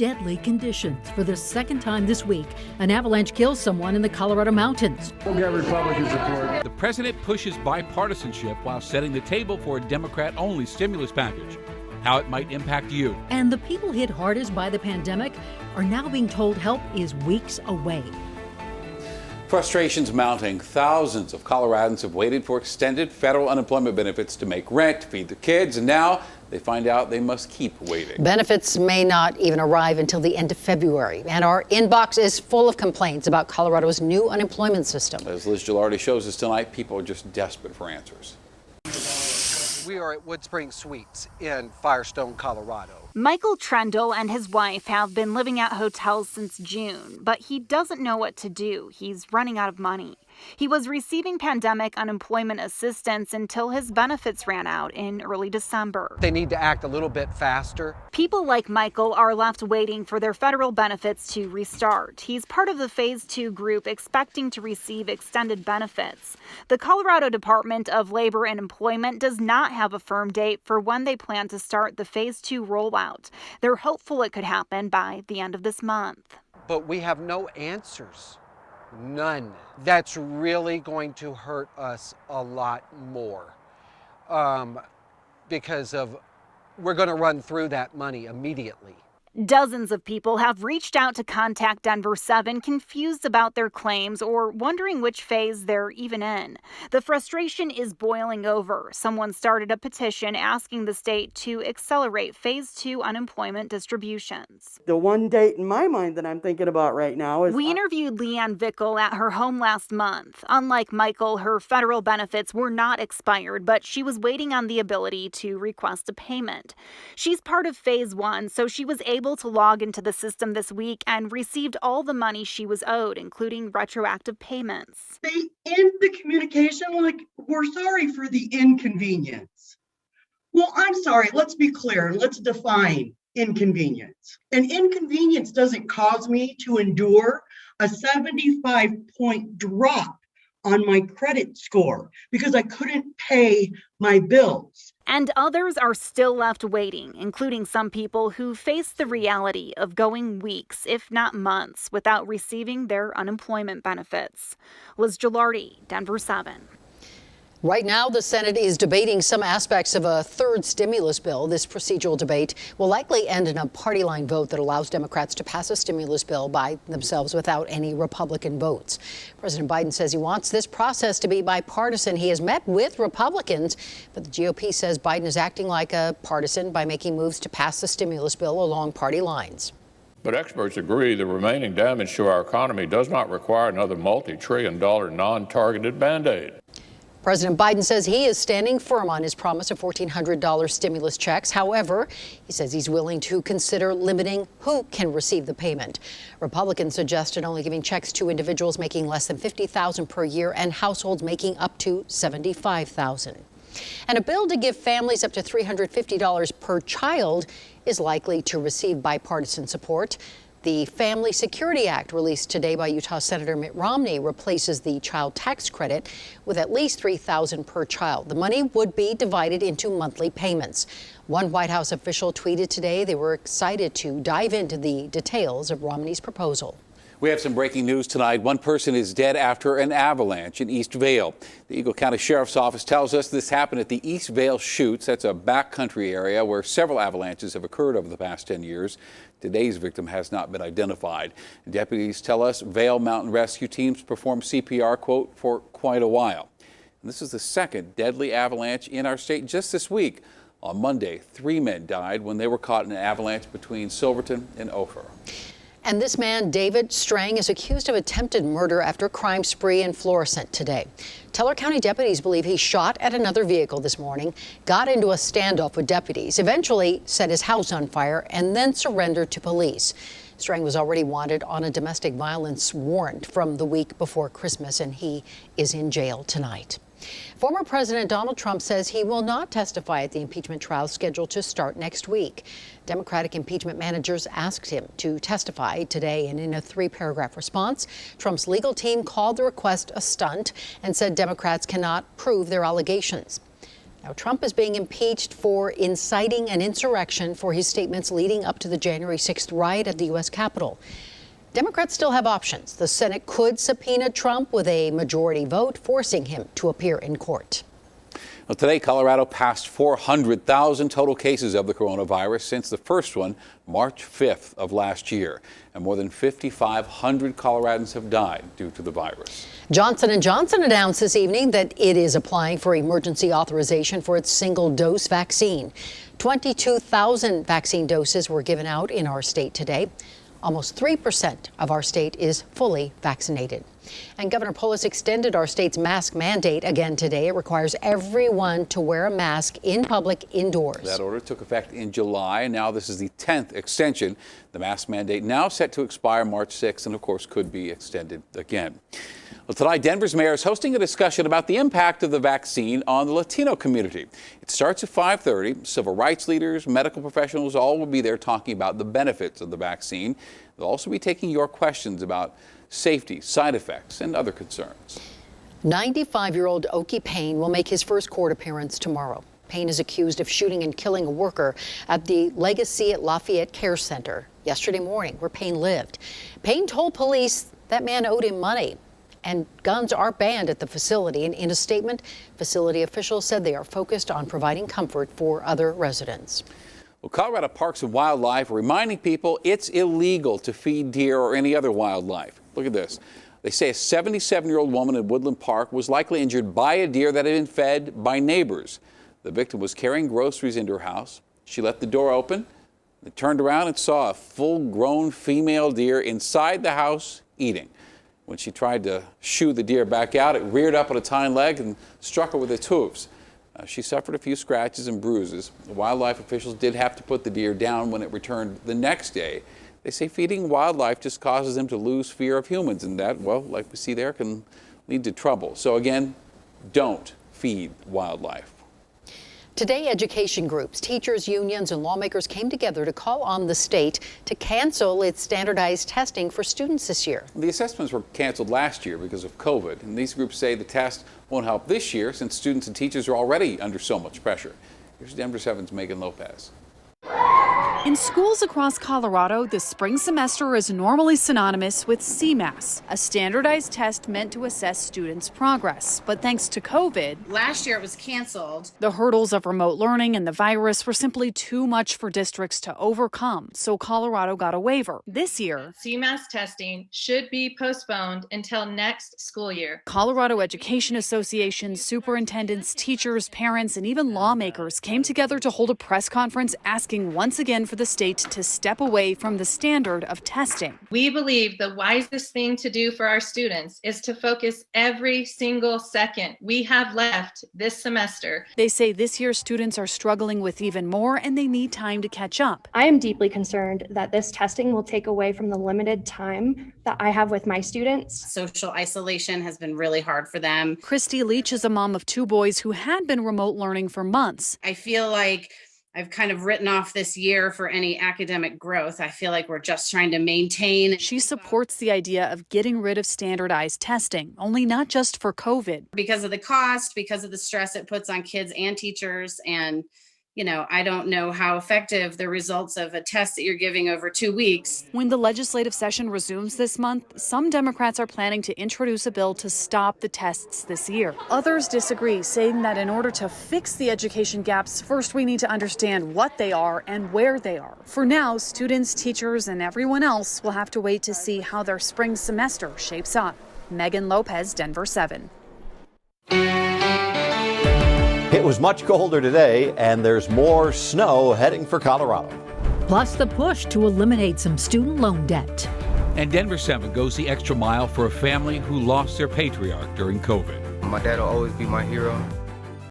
deadly conditions. For the second time this week, an avalanche kills someone in the Colorado mountains. We'll get Republican support. The president pushes bipartisanship while setting the table for a Democrat-only stimulus package. How it might impact you. And the people hit hardest by the pandemic are now being told help is weeks away. Frustrations mounting. Thousands of Coloradans have waited for extended federal unemployment benefits to make rent, feed their kids, and now they find out they must keep waiting. Benefits may not even arrive until the end of February, and our inbox is full of complaints about Colorado's new unemployment system. As Liz Gilardi shows us tonight, people are just desperate for answers. We are at Wood Spring Suites in Firestone, Colorado. Michael Trendle and his wife have been living at hotels since June, but he doesn't know what to do. He's running out of money. He was receiving pandemic unemployment assistance until his benefits ran out in early December. They need to act a little bit faster. People like Michael are left waiting for their federal benefits to restart. He's part of the Phase 2 group expecting to receive extended benefits. The Colorado Department of Labor and Employment does not have a firm date for when they plan to start the Phase 2 rollout. They're hopeful it could happen by the end of this month. But we have no answers. None. That's really going to hurt us a lot more because we're going to run through that money immediately. Dozens of people have reached out to contact Denver7, confused about their claims or wondering which phase they're even in. The frustration is boiling over. Someone started a petition asking the state to accelerate Phase 2 unemployment distributions. The one date in my mind that I'm thinking about right now is... We interviewed Leanne Vickel at her home last month. Unlike Michael, her federal benefits were not expired, but she was waiting on the ability to request a payment. She's part of Phase 1, so she was able to log into the system this week and received all the money she was owed, including retroactive payments. They end the communication like, we're sorry for the inconvenience. Well, I'm sorry, let's be clear and let's define inconvenience. An inconvenience doesn't cause me to endure a 75-point drop on my credit score because I couldn't pay my bills. And others are still left waiting, including some people who face the reality of going weeks, if not months, without receiving their unemployment benefits. Liz Gilardi, Denver7. Right now, the Senate is debating some aspects of a third stimulus bill. This procedural debate will likely end in a party line vote that allows Democrats to pass a stimulus bill by themselves without any Republican votes. President Biden says he wants this process to be bipartisan. He has met with Republicans, but the GOP says Biden is acting like a partisan by making moves to pass the stimulus bill along party lines. But experts agree the remaining damage to our economy does not require another multi-trillion-dollar non-targeted Band-Aid. President Biden says he is standing firm on his promise of $1,400 stimulus checks. However, he says he's willing to consider limiting who can receive the payment. Republicans suggested only giving checks to individuals making less than $50,000 per year and households making up to $75,000. And a bill to give families up to $350 per child is likely to receive bipartisan support. The Family Security Act, released today by Utah Senator Mitt Romney, replaces the child tax credit with at least $3,000 per child. The money would be divided into monthly payments. One White House official tweeted today they were excited to dive into the details of Romney's proposal. We have some breaking news tonight. One person is dead after an avalanche in East Vale. The Eagle County Sheriff's Office tells us this happened at the East Vale Chutes. That's a backcountry area where several avalanches have occurred over the past 10 years. Today's victim has not been identified. Deputies tell us Vale Mountain Rescue teams performed CPR, quote, for quite a while. And this is the second deadly avalanche in our state just this week. On Monday, 3 men died when they were caught in an avalanche between Silverton and Ophir. And this man, David Strang, is accused of attempted murder after a crime spree in Florissant today. Teller County deputies believe he shot at another vehicle this morning, got into a standoff with deputies, eventually set his house on fire, and then surrendered to police. Strang was already wanted on a domestic violence warrant from the week before Christmas, and he is in jail tonight. Former President Donald Trump says he will not testify at the impeachment trial scheduled to start next week. Democratic impeachment managers asked him to testify today, and in a 3-paragraph response, Trump's legal team called the request a stunt and said Democrats cannot prove their allegations. Now, Trump is being impeached for inciting an insurrection for his statements leading up to the January 6th riot at the U.S. Capitol. Democrats still have options. The Senate could subpoena Trump with a majority vote, forcing him to appear in court. Well, today, Colorado passed 400,000 total cases of the coronavirus since the first one, March 5th of last year. And more than 5,500 Coloradans have died due to the virus. Johnson & Johnson announced this evening that it is applying for emergency authorization for its single-dose vaccine. 22,000 vaccine doses were given out in our state today. Almost 3% of our state is fully vaccinated. And Governor Polis extended our state's mask mandate again today. It requires everyone to wear a mask in public indoors. That order took effect in July, and now this is the 10th extension. The mask mandate now set to expire March 6th and, of course, could be extended again. Well, tonight, Denver's mayor is hosting a discussion about the impact of the vaccine on the Latino community. It starts at 5:30. Civil rights leaders, medical professionals, all will be there talking about the benefits of the vaccine. They'll also be taking your questions about safety, side effects, and other concerns. 95-year-old Okie Payne will make his first court appearance tomorrow. Payne is accused of shooting and killing a worker at the Legacy at Lafayette Care Center yesterday morning, where Payne lived. Payne told police that man owed him money, and guns are banned at the facility. And in a statement, facility officials said they are focused on providing comfort for other residents. Well, Colorado Parks and Wildlife are reminding people it's illegal to feed deer or any other wildlife. Look at this. They say a 77-year-old woman in Woodland Park was likely injured by a deer that had been fed by neighbors. The victim was carrying groceries into her house. She left the door open. They turned around and saw a full-grown female deer inside the house eating. When she tried to shoo the deer back out, it reared up on its hind leg and struck her with its hooves. She suffered a few scratches and bruises. The wildlife officials did have to put the deer down when it returned the next day. They say feeding wildlife just causes them to lose fear of humans, and that, well, like we see there, can lead to trouble. So again, don't feed wildlife. Today, education groups, teachers, unions, and lawmakers came together to call on the state to cancel its standardized testing for students this year. The assessments were canceled last year because of COVID, and these groups say the test won't help this year since students and teachers are already under so much pressure. Here's Denver7's Megan Lopez. In schools across Colorado, the spring semester is normally synonymous with CMAS, a standardized test meant to assess students' progress. But thanks to COVID, last year it was canceled. The hurdles of remote learning and the virus were simply too much for districts to overcome, so Colorado got a waiver. This year, CMAS testing should be postponed until next school year. Colorado Education Association, superintendents, teachers, parents, and even lawmakers came together to hold a press conference asking once again for the state to step away from the standard of testing. We believe the wisest thing to do for our students is to focus every single second we have left this semester. They say this year's students are struggling with even more and they need time to catch up. I am deeply concerned that this testing will take away from the limited time that I have with my students. Social isolation has been really hard for them. Christy Leach is a mom of two boys who had been remote learning for months. I feel like I've kind of written off this year for any academic growth. I feel like we're just trying to maintain. She supports the idea of getting rid of standardized testing, only not just for COVID. Because of the cost, because of the stress it puts on kids and teachers. And, you know, I don't know how effective the results of a test that you're giving over 2 weeks. When the legislative session resumes this month, some Democrats are planning to introduce a bill to stop the tests this year. Others disagree, saying that in order to fix the education gaps, first we need to understand what they are and where they are. For now, students, teachers, and everyone else will have to wait to see how their spring semester shapes up. Megan Lopez, Denver7. It was much colder today, and there's more snow heading for Colorado. Plus the push to eliminate some student loan debt. And Denver7 goes the extra mile for a family who lost their patriarch during COVID. My dad will always be my hero.